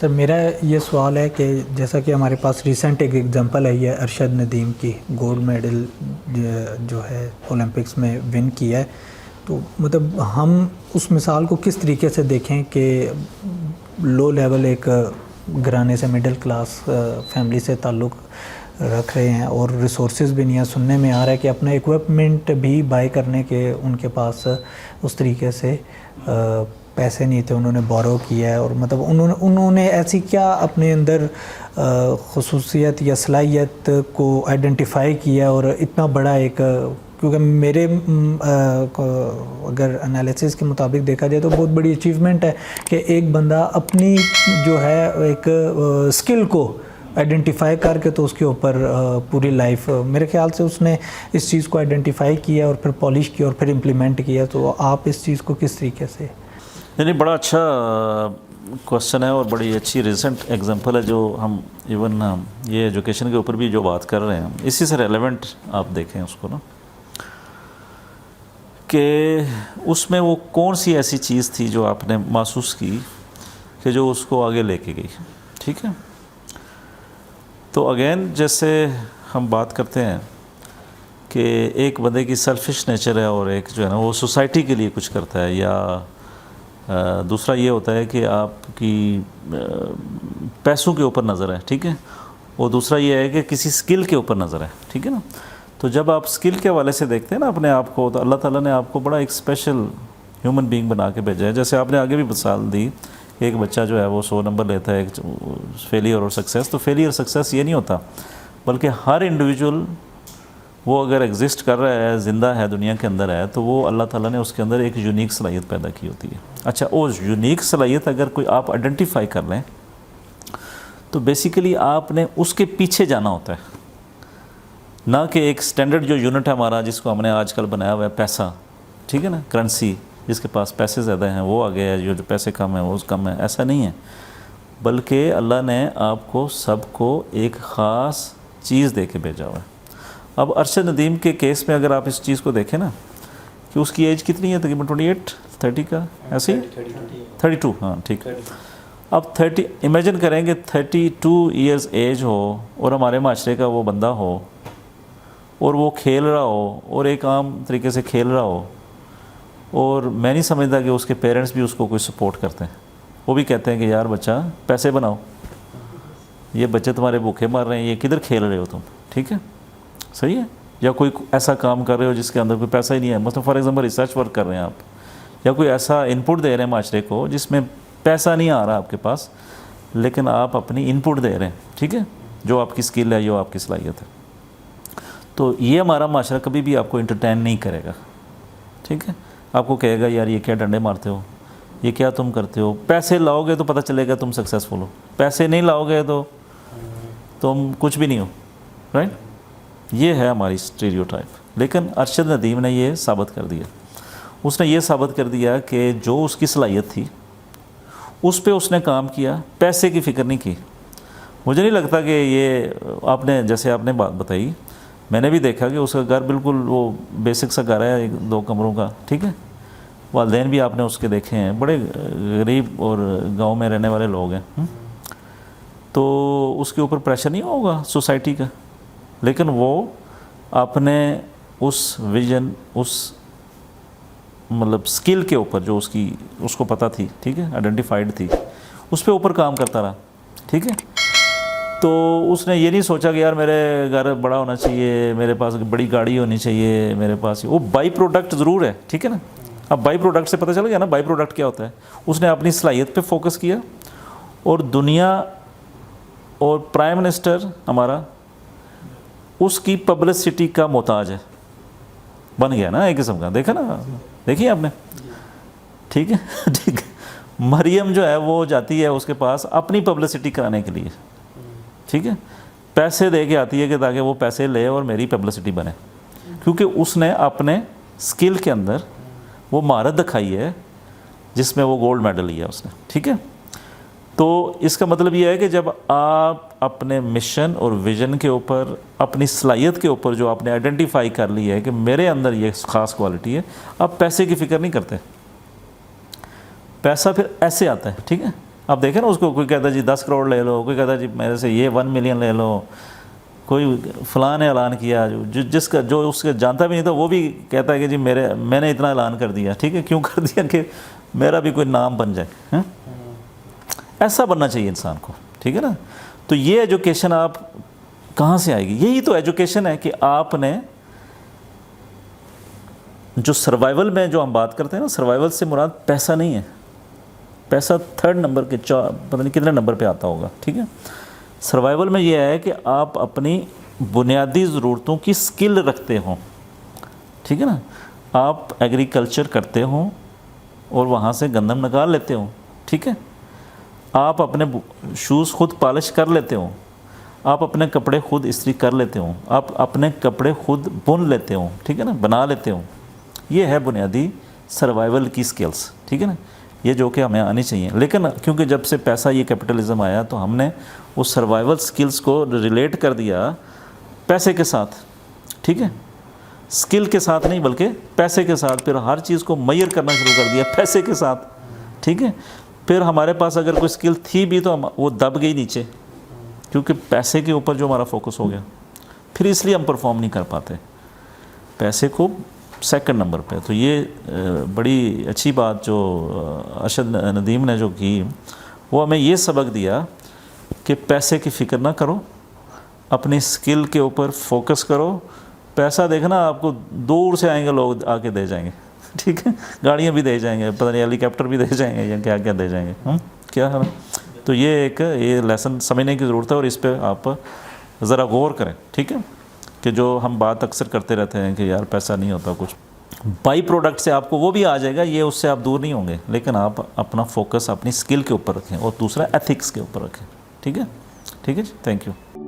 سر میرا یہ سوال ہے کہ جیسا کہ ہمارے پاس ریسنٹ ایک ایگزامپل ہے یہ ارشد ندیم کی، گولڈ میڈل جو ہے اولمپکس میں ون کیا ہے، تو مطلب ہم اس مثال کو کس طریقے سے دیکھیں کہ لو لیول ایک گھرانے سے مڈل کلاس فیملی سے تعلق رکھ رہے ہیں اور ریسورسز بھی نہیں ہیں، سننے میں آ رہا ہے کہ اپنا ایکوپمنٹ بھی بائی کرنے کے ان کے پاس اس طریقے سے پیسے نہیں تھے، انہوں نے بورو کیا ہے، اور مطلب انہوں نے ایسی کیا اپنے اندر خصوصیت یا صلاحیت کو آئیڈینٹیفائی کیا اور اتنا بڑا ایک، کیونکہ میرے اگر انالیسس کے مطابق دیکھا جائے تو بہت بڑی اچیومنٹ ہے کہ ایک بندہ اپنی جو ہے ایک اسکل کو آئیڈینٹیفائی کر کے تو اس کے اوپر پوری لائف، میرے خیال سے اس نے اس چیز کو آئیڈینٹیفائی کیا اور پھر پالش کیا اور پھر امپلیمنٹ کیا، تو آپ اس چیز کو کس طریقے سے؟ یعنی بڑا اچھا کوشچن ہے اور بڑی اچھی ریسنٹ ایگزامپل ہے جو ہم ایون یہ ایجوکیشن کے اوپر بھی جو بات کر رہے ہیں اسی سے ریلیونٹ آپ دیکھیں اس کو نا، کہ اس میں وہ کون سی ایسی چیز تھی جو آپ نے محسوس کی کہ جو اس کو آگے لے کے گئی، ٹھیک ہے؟ تو اگین جیسے ہم بات کرتے ہیں کہ ایک بندے کی سیلفش نیچر ہے اور ایک جو ہے نا وہ سوسائٹی کے لیے کچھ کرتا ہے، یا دوسرا یہ ہوتا ہے کہ آپ کی پیسوں کے اوپر نظر ہے، ٹھیک ہے، اور دوسرا یہ ہے کہ کسی سکل کے اوپر نظر ہے، ٹھیک ہے نا۔ تو جب آپ سکل کے حوالے سے دیکھتے ہیں نا اپنے آپ کو، تو اللہ تعالیٰ نے آپ کو بڑا ایک اسپیشل ہیومن بینگ بنا کے بھیجا ہے۔ جیسے آپ نے آگے بھی مثال دی، ایک بچہ جو ہے وہ 100 نمبر لیتا ہے، ایک فیلئر اور سکسیس، تو فیلئر سکسیس یہ نہیں ہوتا، بلکہ ہر انڈیویجول وہ اگر ایگزسٹ کر رہا ہے، زندہ ہے، دنیا کے اندر ہے، تو وہ اللہ تعالیٰ نے اس کے اندر ایک یونیک صلاحیت پیدا کی ہوتی ہے۔ اچھا، وہ یونیک صلاحیت اگر کوئی آپ آئیڈینٹیفائی کر لیں تو بیسیکلی آپ نے اس کے پیچھے جانا ہوتا ہے، نہ کہ ایک سٹینڈرڈ جو یونٹ ہے ہمارا جس کو ہم نے آج کل بنایا ہوا ہے پیسہ، ٹھیک ہے نا، کرنسی، جس کے پاس پیسے زیادہ ہیں وہ آگے ہے، جو پیسے کم ہیں وہ کم ہے، ایسا نہیں ہے، بلکہ اللہ نے آپ کو سب کو ایک خاص چیز دے کے بھیجا ہوا ہے۔ اب ارشد ندیم کے کیس میں اگر آپ اس چیز کو دیکھیں نا کہ اس کی ایج کتنی ہے، تقریباً 28 30 کا ایسے ہی 32، ہاں ٹھیک ہے۔ اب 30 امیجن کریں کہ 32 ایئرز ایج ہو اور ہمارے معاشرے کا وہ بندہ ہو اور وہ کھیل رہا ہو اور ایک عام طریقے سے کھیل رہا ہو، اور میں نہیں سمجھتا کہ اس کے پیرنٹس بھی اس کو کوئی سپورٹ کرتے ہیں، وہ بھی کہتے ہیں کہ یار بچہ پیسے بناؤ، یہ بچے تمہارے بھوکے مار رہے ہیں، یہ کدھر کھیل رہے ہو تم، ٹھیک ہے، صحیح ہے، یا کوئی ایسا کام کر رہے ہو جس کے اندر کوئی پیسہ ہی نہیں ہے، مثلا فار ایگزامپل ریسرچ ورک کر رہے ہیں آپ، یا کوئی ایسا ان پٹ دے رہے ہیں معاشرے کو جس میں پیسہ نہیں آ رہا آپ کے پاس، لیکن آپ اپنی ان پٹ دے رہے ہیں، ٹھیک ہے، جو آپ کی سکل ہے، جو آپ کی صلاحیت ہے، تو یہ ہمارا معاشرہ کبھی بھی آپ کو انٹرٹین نہیں کرے گا، ٹھیک ہے، آپ کو کہے گا یار یہ کیا ڈنڈے مارتے ہو، یہ کیا تم کرتے ہو، پیسے لاؤ گے تو پتہ چلے گا تم سکسیزفل ہو، پیسے نہیں لاؤ گے تو تم کچھ بھی نہیں ہو، رائٹ؟ یہ ہے ہماری اسٹیریوٹائپ۔ لیکن ارشد ندیم نے یہ ثابت کر دیا، اس نے یہ ثابت کر دیا کہ جو اس کی صلاحیت تھی اس پہ اس نے کام کیا، پیسے کی فکر نہیں کی۔ مجھے نہیں لگتا کہ یہ آپ نے جیسے آپ نے بات بتائی، میں نے بھی دیکھا کہ اس کا گھر بالکل وہ بیسک سا گھر ہے، 2 کمروں کا، ٹھیک ہے، والدین بھی آپ نے اس کے دیکھے ہیں، بڑے غریب اور گاؤں میں رہنے والے لوگ ہیں، تو اس کے اوپر پریشر نہیں ہوگا سوسائٹی کا، لیکن وہ اپنے اس ویژن، اس مطلب سکل کے اوپر جو اس کو پتہ تھی، ٹھیک ہے، آئیڈینٹیفائڈ تھی، اس پہ اوپر کام کرتا رہا، ٹھیک ہے۔ تو اس نے یہ نہیں سوچا کہ یار میرے گھر بڑا ہونا چاہیے، میرے پاس بڑی گاڑی ہونی چاہیے، میرے پاس وہ بائی پروڈکٹ ضرور ہے، ٹھیک ہے نا۔ اب بائی پروڈکٹ سے پتہ چل گیا نا بائی پروڈکٹ کیا ہوتا ہے۔ اس نے اپنی صلاحیت پہ فوکس کیا، اور دنیا اور پرائم منسٹر ہمارا اس کی پبلسٹی کا محتاج ہے، بن گیا نا ایک قسم کا، دیکھا نا، دیکھیے آپ نے، ٹھیک ہے، ٹھیک ہے۔ مریم جو ہے وہ جاتی ہے اس کے پاس اپنی پبلسٹی کرانے کے لیے، ٹھیک ہے، پیسے دے کے آتی ہے کہ تاکہ وہ پیسے لے اور میری پبلسٹی بنے، کیونکہ اس نے اپنے سکل کے اندر وہ مہارت دکھائی ہے جس میں وہ گولڈ میڈل لیا اس نے، ٹھیک ہے۔ تو اس کا مطلب یہ ہے کہ جب آپ اپنے مشن اور ویژن کے اوپر، اپنی صلاحیت کے اوپر جو آپ نے آئیڈینٹیفائی کر لی ہے کہ میرے اندر یہ خاص کوالٹی ہے، آپ پیسے کی فکر نہیں کرتے، پیسہ پھر ایسے آتا ہے، ٹھیک ہے، آپ دیکھیں نا اس کو، کوئی کہتا ہے جی 10 کروڑ لے لو، کوئی کہتا ہے جی میرے سے یہ 1 ملین لے لو، کوئی فلاں نے اعلان کیا، جس کا جو اس کے جانتا بھی نہیں تھا وہ بھی کہتا ہے کہ جی میں نے اتنا اعلان کر دیا. ٹھیک ہے، کیوں کر دیا؟ کہ میرا بھی کوئی نام بن جائے. ایسا بننا چاہیے انسان کو. ٹھیک ہے نا. تو یہ ایجوکیشن آپ کہاں سے آئے گی؟ یہی تو ایجوکیشن ہے کہ آپ نے جو سروائیول میں جو ہم بات کرتے ہیں نا، سروائیول سے مراد پیسہ نہیں ہے. پیسہ 3rd نمبر کے پتہ نہیں کتنے نمبر پہ آتا ہوگا. ٹھیک ہے. سروائیول میں یہ ہے کہ آپ اپنی بنیادی ضرورتوں کی سکل رکھتے ہوں. ٹھیک ہے نا. آپ ایگریکلچر کرتے ہوں اور وہاں سے گندم نکال لیتے ہوں. ٹھیک ہے. آپ اپنے شوز خود پالش کر لیتے ہوں. آپ اپنے کپڑے خود استری کر لیتے ہوں. آپ اپنے کپڑے خود بن لیتے ہوں. ٹھیک ہے نا، بنا لیتے ہوں. یہ ہے بنیادی سروائیول کی سکلز. ٹھیک ہے نا. یہ جو کہ ہمیں آنی چاہیے. لیکن کیونکہ جب سے پیسہ یہ کیپٹلزم آیا تو ہم نے اس سروائیول سکلز کو ریلیٹ کر دیا پیسے کے ساتھ. ٹھیک ہے. سکل کے ساتھ نہیں بلکہ پیسے کے ساتھ. پھر ہر چیز کو میئر کرنا شروع کر دیا پیسے کے ساتھ. ٹھیک ہے. پھر ہمارے پاس اگر کوئی سکل تھی بھی تو وہ دب گئی نیچے، کیونکہ پیسے کے اوپر جو ہمارا فوکس ہو گیا. پھر اس لیے ہم پرفارم نہیں کر پاتے، پیسے کو 2nd نمبر پہ. تو یہ بڑی اچھی بات جو ارشد ندیم نے جو کی، وہ ہمیں یہ سبق دیا کہ پیسے کی فکر نہ کرو، اپنی سکل کے اوپر فوکس کرو. پیسہ دیکھنا آپ کو دور سے آئیں گے لوگ، آ کے دے جائیں گے. ٹھیک ہے. گاڑیاں بھی دے جائیں گے، پتہ نہیں ہیلی کاپٹر بھی دے جائیں گے، یا کیا کیا دے جائیں گے. کیا ہے. تو یہ لیسن سمجھنے کی ضرورت ہے، اور اس پہ آپ ذرا غور کریں. ٹھیک ہے. کہ جو ہم بات اکثر کرتے رہتے ہیں کہ یار پیسہ نہیں ہوتا کچھ، بائی پروڈکٹ سے آپ کو وہ بھی آ جائے گا، یہ اس سے آپ دور نہیں ہوں گے. لیکن آپ اپنا فوکس اپنی سکل کے اوپر رکھیں، اور دوسرا ایتھکس کے اوپر رکھیں. ٹھیک ہے. ٹھیک ہے جی. Thank you.